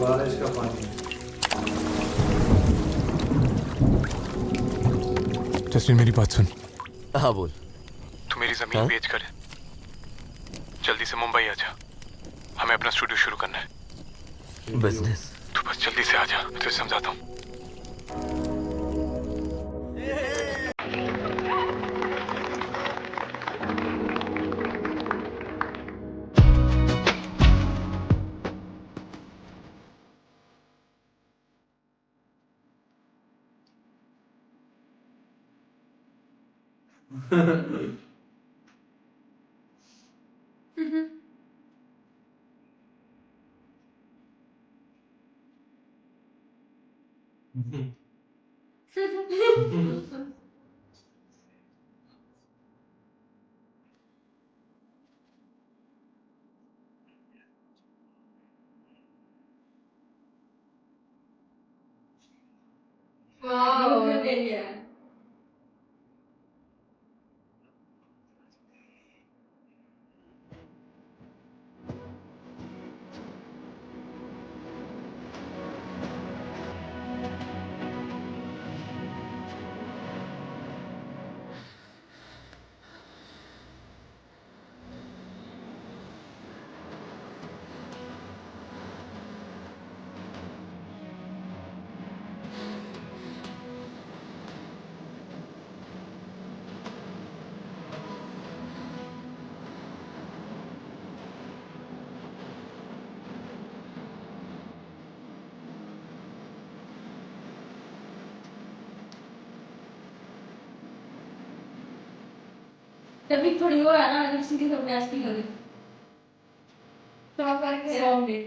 बारिश का पानी। जस्टिन मेरी बात सुन। हाँ बोल। तू मेरी जमीन हाँ? बेच कर जल्दी से मुंबई आ जा। हमें अपना स्टूडियो शुरू करना है। बिजनेस? तू बस जल्दी से आ जा, मैं तुझे समझाता हूँ। Wow. Yeah. तभी थोड़ी वो है ना अगर किसी की तो मैच नहीं होगी तो आप करके सॉन्ग दे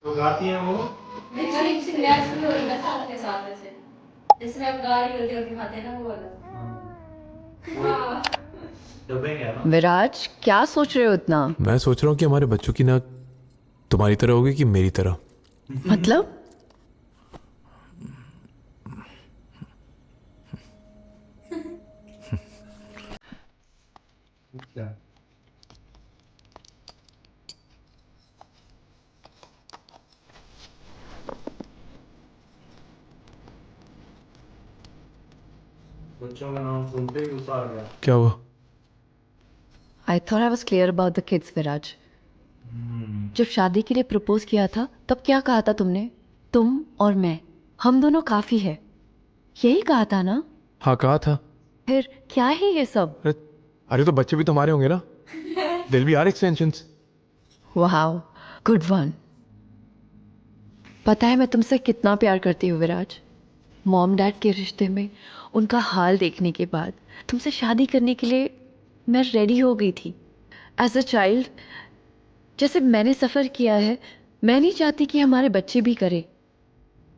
तो गाती हैं वो। लेकिन किसी मैच नहीं होगी ना साथ के साथ ऐसे जिसमें आप गा रही होती हो खाते ना वो वाला दबेंगे ना। विराज क्या सोच रहे हो इतना? मैं सोच रहा हूँ कि हमारे बच्चों की ना तुम्हारी तरह होगी कि मेरी तरह। मतलब क्या? बच्चों का नाम सुनते ही गुस्सा आ गया। क्या हुआ? I thought I was clear about the kids Viraj. जब शादी के लिए प्रपोज किया था तब क्या कहा था तुमने? तुम और मैं, हम दोनों काफी है, यही कहा था ना? हाँ कहा था। फिर क्या है ये सब? अरे तो बच्चे भी तुम्हारे होंगे ना। दिल भी are extensions. Wow, good one. पता है मैं तुमसे कितना प्यार करती हूँ विराज। मॉम डैड के रिश्ते में उनका हाल देखने के बाद तुमसे शादी करने के लिए मैं रेडी हो गई थी। एज अ चाइल्ड जैसे मैंने सफ़र किया है, मैं नहीं चाहती कि हमारे बच्चे भी करें।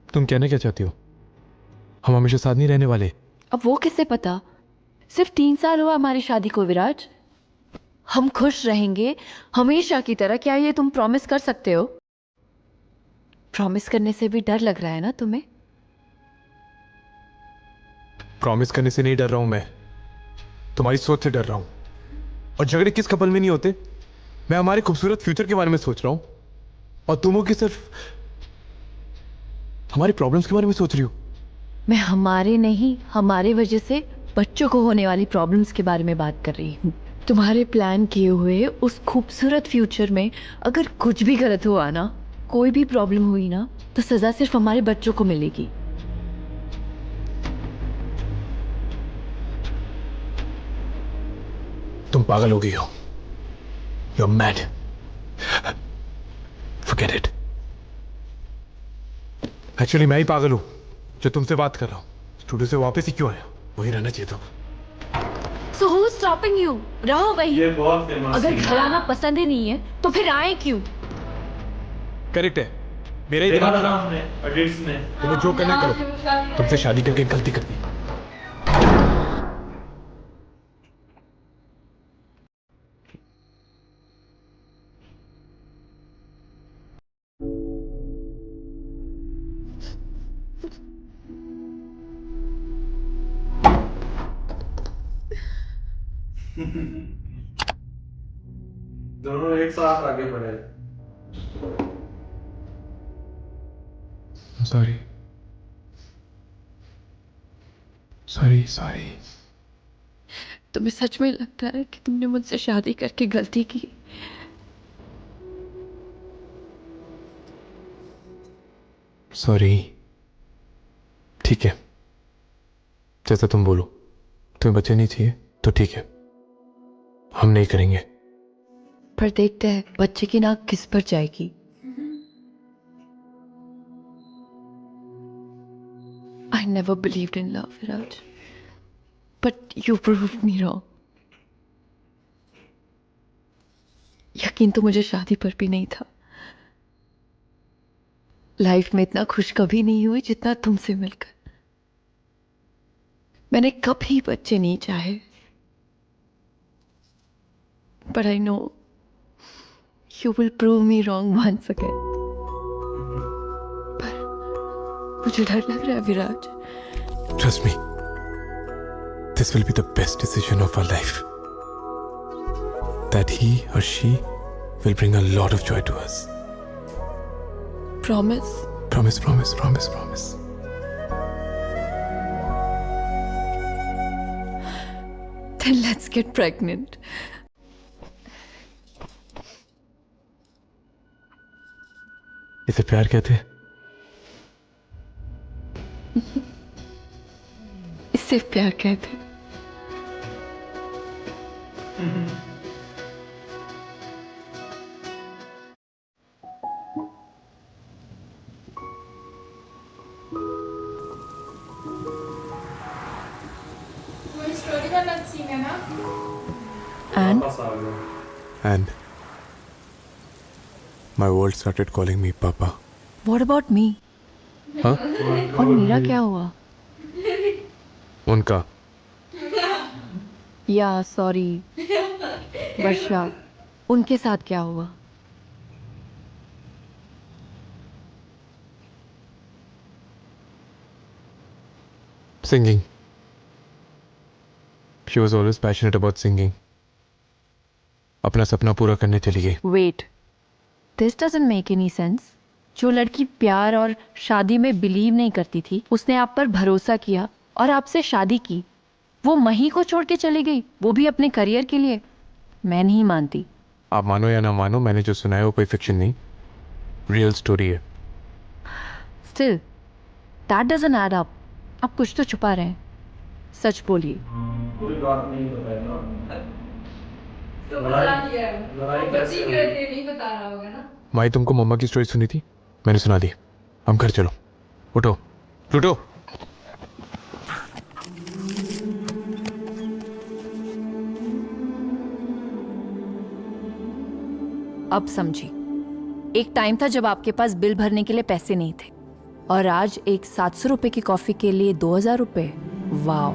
तुम कहना क्या चाहती हो? हम हमेशा साथ नहीं रहने वाले। अब वो किससे पता? सिर्फ 3 साल हुआ हमारी शादी को विराज। हम खुश रहेंगे हमेशा की तरह, क्या ये तुम प्रॉमिस कर सकते हो? प्रॉमिस करने से भी डर लग रहा है ना तुम्हें? प्रॉमिस करने से नहीं डर रहा हूं मैं, तुम्हारी सोच से डर रहा हूं। और झगड़े किस कपल में नहीं होते? मैं हमारे खूबसूरत फ्यूचर के बारे में सोच रहा हूं और तुम हो कि सिर्फ हमारी प्रॉब्लम्स के बारे में सोच रही हो। मैं हमारे नहीं, हमारे वजह से बच्चों को होने वाली प्रॉब्लम्स के बारे में बात कर रही हूँ। तुम्हारे प्लान किए हुए उस खूबसूरत फ्यूचर में अगर कुछ भी गलत हुआ ना, कोई भी प्रॉब्लम हुई ना, तो सज़ा सिर्फ हमारे बच्चों को मिलेगी। तुम पागल हो गई हो। You are mad. Forget it. Actually मैं ही पागल हूं। जो तुमसे बात कर रहा हूँ स्टूडियो से वापस ही क्यों आया, वही रहना चाहिए था। So who's stopping you? रहो वही। ये बहुत फेमस अगर घर आना पसंद ही नहीं है तो फिर आए क्यों? करेक्ट है, मेरा ही देखा दिमाग था खराब। हमने एडिट्स में। तुम्हें जो करना है करो, तुमसे शादी करके गलती कर दी। दोनों एक साथ आगे बढ़े। Sorry sorry sorry. तुम्हें सच में लगता है कि तुमने मुझसे शादी करके गलती की? सॉरी, ठीक है, जैसा तुम बोलो। तुम्हें बच्चे नहीं चाहिए तो ठीक है, हम नहीं करेंगे। पर देखते हैं बच्चे की नाक किस पर जाएगी। I never believed in love, Viraj. But you proved me wrong. यकीन तो मुझे शादी पर भी नहीं था। लाइफ में इतना खुश कभी नहीं हुई जितना तुमसे मिलकर। मैंने कभी बच्चे नहीं चाहे। But I know you will prove me wrong once again. पर मुझे डर लग रहा है विराज। Trust me, this will be the best decision of our life. That he or she will bring a lot of joy to us. Promise? Promise, promise, promise, promise. Then let's get pregnant. इसे प्यार कहते हैं। इससे प्यार कहते हैं। मेरी story का अलग सीन है ना। And वापस आ गया। And my world started calling me Papa. what about me? हाँ? और मेरा क्या हुआ? उनका। या सॉरी वर्षा, उनके साथ क्या हुआ? Singing. She was always passionate about singing. अपना सपना पूरा करने चली गई। Wait, this doesn't make any sense. जो लड़की प्यार और शादी में बिलीव नहीं करती थी, उसने आप पर भरोसा किया और आपसे शादी की, वो मही को छोड़ के चली गई, वो भी अपने करियर के लिए। मैं नहीं मानती। आप मानो या ना मानो, मैंने जो सुना है वो कोई फिक्शन नहीं, रियल स्टोरी है। Still that doesn't add up. आप कुछ तो छुपा रहे हैं, सच बोलिए। कोई बात नहीं बताया ना। तो बता दिया है। लड़ाई वो कैसे बच्ची हुई? करके नहीं बता रहा होगा ना। माई तुमको मम्मा की स्टोरी सुनी थी, मैंने सुना दी। हम घर चलो, उठो प्लूटो। अब समझी। एक टाइम था जब आपके पास बिल भरने के लिए पैसे नहीं थे, और आज एक 700 रुपए की कॉफी के लिए 2000 रुपए। वाओ,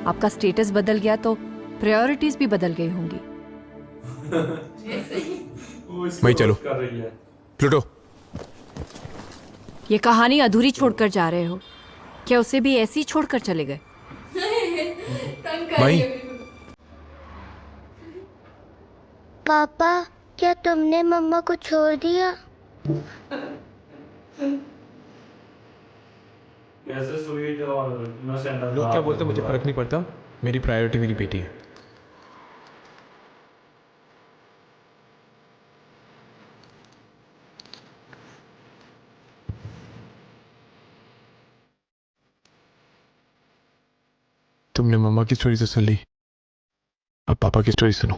आपका स्टेटस बदल गया तो प्रायोरिटीज भी बदल गई होंगी। वो इसको भाई चलो। रोस्ट कर रही है। प्लूटो, ये कहानी अधूरी छोड़कर जा रहे हो क्या? उसे भी ऐसे ही छोड़कर चले गए? तंग कर भाई। रही है बिल्कुल। पापा, क्या तुमने मम्मा को छोड़ दिया? कैसे स्वीट और इनोसेंट। लोग क्या बोलते हैं मुझे फर्क नहीं पड़ता, मेरी प्रायोरिटी मेरी बेटी है। तुमने मम्मा की स्टोरी तो सुन ली, अब पापा की स्टोरी सुनो।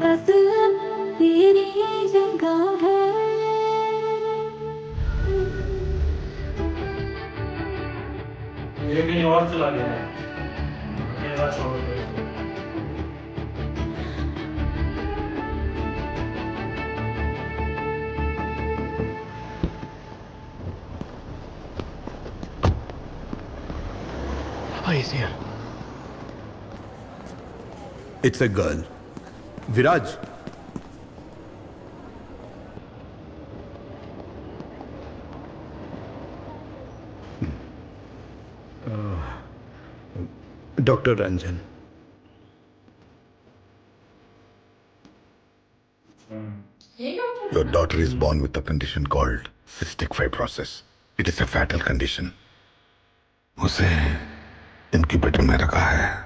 बस तेरी जगह है। ये कहीं और चला गया है। मेरा छोड़ दो। He's here. It's a girl. Viraj. Dr. Ranjan. Your daughter is born with a condition called cystic fibrosis. It is a fatal condition. उसे इनक्यूबेटर में रखा है.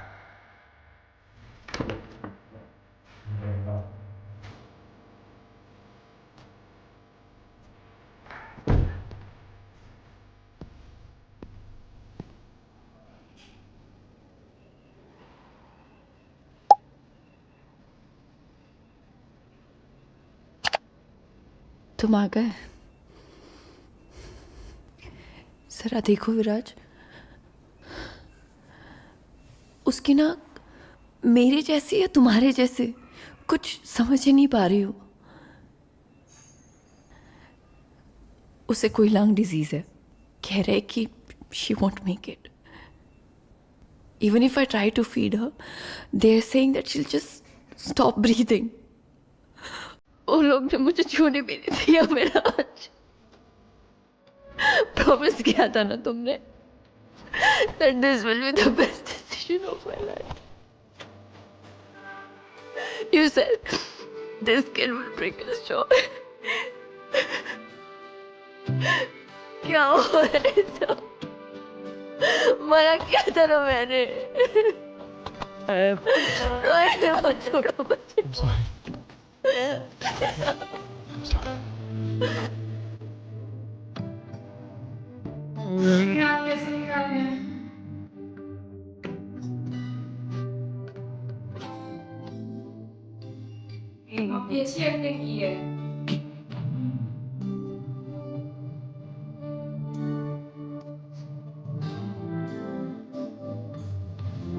तुम आ गए। जरा देखो विराज, उसकी नाक मेरे जैसी या तुम्हारे जैसे, कुछ समझ ही नहीं पा रही हूँ। उसे कोई लंग डिजीज है, कह रहे कि she won't make it. Even if I try to feed her, they are saying that she will just stop breathing. वो लोग ने मुझे छूने भी नहीं दिया मेरा। आज प्रॉमिस किया था ना तुमने that this will be the best decision of my life. You said this kid will bring us joy. क्या हो रहा है सब? मना किया था ना मैंने। रोए मत छोड़ो मुझे। I'm sorry. आप कैसे निकाल रहे हैं? आपने अच्छी एक्टिंग की है।